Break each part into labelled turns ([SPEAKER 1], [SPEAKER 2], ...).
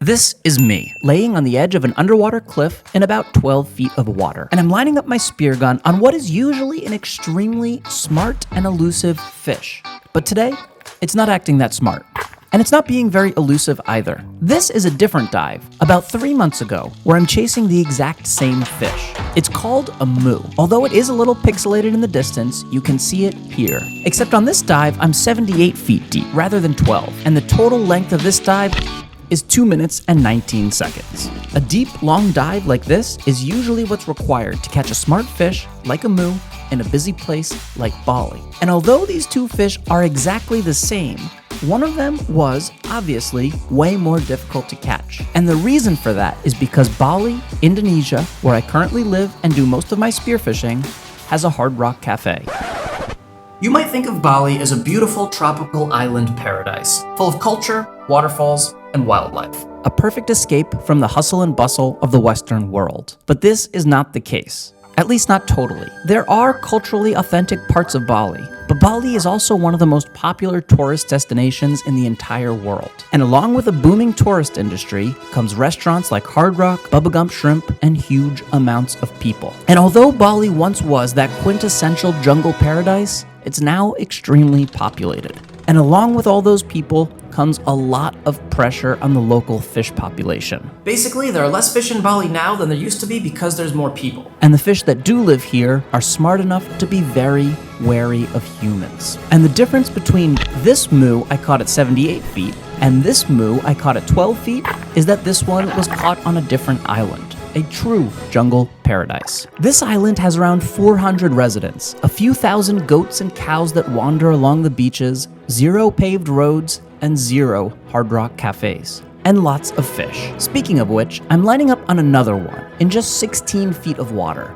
[SPEAKER 1] This is me, laying on the edge of an underwater cliff in about 12 feet of water, and I'm lining up my spear gun on what is usually an extremely smart and elusive fish. But today, it's not acting that smart. And it's not being very elusive either. This is a different dive, about 3 months ago, where I'm chasing the exact same fish. It's called a moo. Although it is a little pixelated in the distance, you can see it here. Except on this dive, I'm 78 feet deep, rather than 12, and the total length of this dive is 2 minutes and 19 seconds. A deep, long dive like this is usually what's required to catch a smart fish like a moo in a busy place like Bali. And although these two fish are exactly the same, one of them was, obviously, way more difficult to catch. And the reason for that is because Bali, Indonesia, where I currently live and do most of my spearfishing, has a hard rock cafe. You might think of Bali as a beautiful tropical island paradise, full of culture, waterfalls, and wildlife. A perfect escape from the hustle and bustle of the Western world. But this is not the case. At least not totally. There are culturally authentic parts of Bali, but Bali is also one of the most popular tourist destinations in the entire world. And along with a booming tourist industry comes restaurants like Hard Rock, Bubba Gump Shrimp, and huge amounts of people. And although Bali once was that quintessential jungle paradise, it's now extremely populated. And along with all those people comes a lot of pressure on the local fish population. Basically, there are less fish in Bali now than there used to be because there's more people. And the fish that do live here are smart enough to be very wary of humans. And the difference between this moo I caught at 78 feet and this moo I caught at 12 feet is that this one was caught on a different island. A true jungle paradise. This island has around 400 residents, a few thousand goats and cows that wander along the beaches, 0 paved roads, and 0 hard rock cafes. And lots of fish. Speaking of which, I'm lining up on another one, in just 16 feet of water.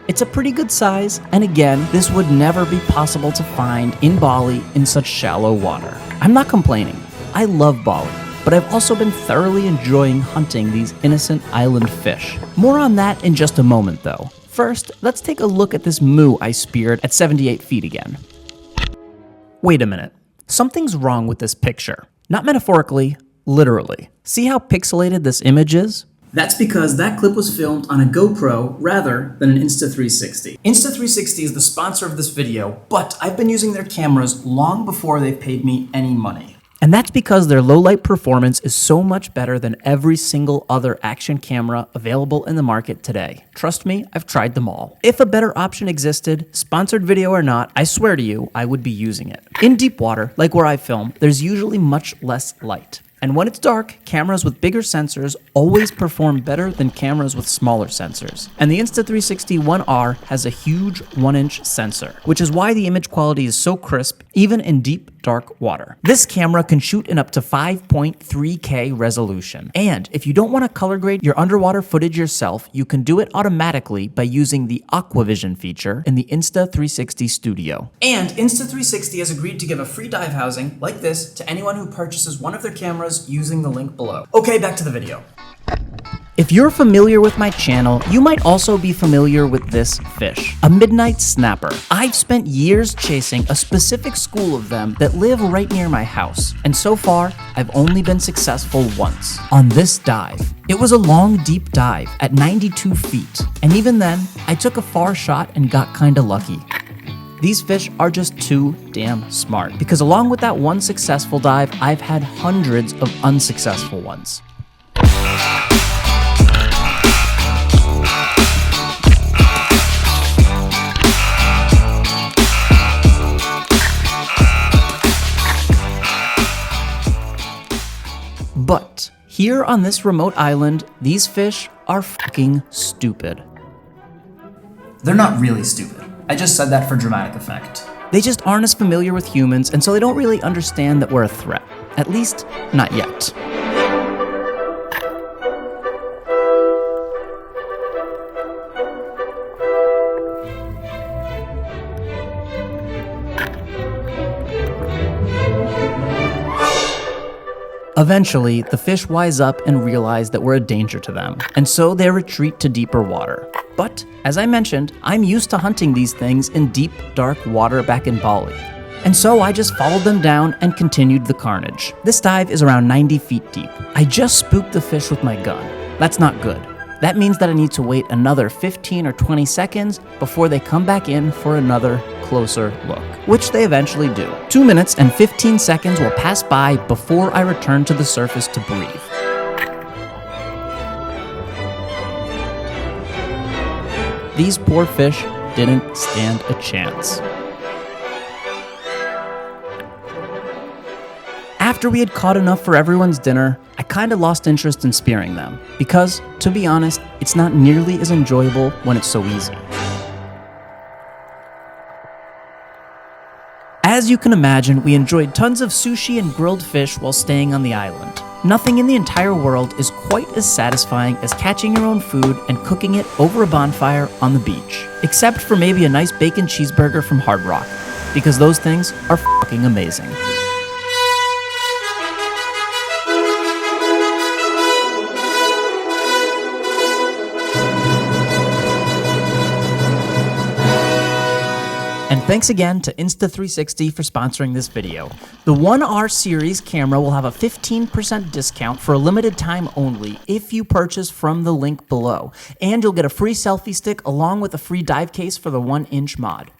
[SPEAKER 1] It's a pretty good size, and again, this would never be possible to find in Bali in such shallow water. I'm not complaining. I love Bali. But I've also been thoroughly enjoying hunting these innocent island fish. More on that in just a moment though. First, let's take a look at this moo I speared at 78 feet again. Wait a minute. Something's wrong with this picture. Not metaphorically, literally. See how pixelated this image is? That's because that clip was filmed on a GoPro rather than an Insta360. Insta360 is the sponsor of this video, but I've been using their cameras long before they've paid me any money. And that's because their low-light performance is so much better than every single other action camera available in the market today. Trust me, I've tried them all. If a better option existed, sponsored video or not, I swear to you, I would be using it. In deep water, like where I film, there's usually much less light. And when it's dark, cameras with bigger sensors always perform better than cameras with smaller sensors. And the Insta360 1R has a huge 1-inch sensor, which is why the image quality is so crisp, even in deep, dark water. This camera can shoot in up to 5.3K resolution. And if you don't want to color grade your underwater footage yourself, you can do it automatically by using the Aquavision feature in the Insta360 Studio. And Insta360 has agreed to give a free dive housing like this to anyone who purchases one of their cameras using the link below. Okay, back to the video. If you're familiar with my channel, you might also be familiar with this fish, a midnight snapper. I've spent years chasing a specific school of them that live right near my house, and so far, I've only been successful once, on this dive. It was a long, deep dive at 92 feet, and even then, I took a far shot and got kinda lucky. These fish are just too damn smart, because along with that one successful dive, I've had hundreds of unsuccessful ones. But here on this remote island, these fish are fucking stupid. They're not really stupid. I just said that for dramatic effect. They just aren't as familiar with humans, and so they don't really understand that we're a threat. At least, not yet. Eventually, the fish wise up and realize that we're a danger to them, and so they retreat to deeper water. But, as I mentioned, I'm used to hunting these things in deep, dark water back in Bali. And so I just followed them down and continued the carnage. This dive is around 90 feet deep. I just spooked the fish with my gun. That's not good. That means that I need to wait another 15 or 20 seconds before they come back in for another closer look, which they eventually do. 2 minutes and 15 seconds will pass by before I return to the surface to breathe. These poor fish didn't stand a chance. After we had caught enough for everyone's dinner, I kinda lost interest in spearing them, because, to be honest, it's not nearly as enjoyable when it's so easy. As you can imagine, we enjoyed tons of sushi and grilled fish while staying on the island. Nothing in the entire world is quite as satisfying as catching your own food and cooking it over a bonfire on the beach. Except for maybe a nice bacon cheeseburger from Hard Rock, because those things are fucking amazing. And thanks again to Insta360 for sponsoring this video. The 1R series camera will have a 15% discount for a limited time only if you purchase from the link below. And you'll get a free selfie stick along with a free dive case for the 1-inch mod.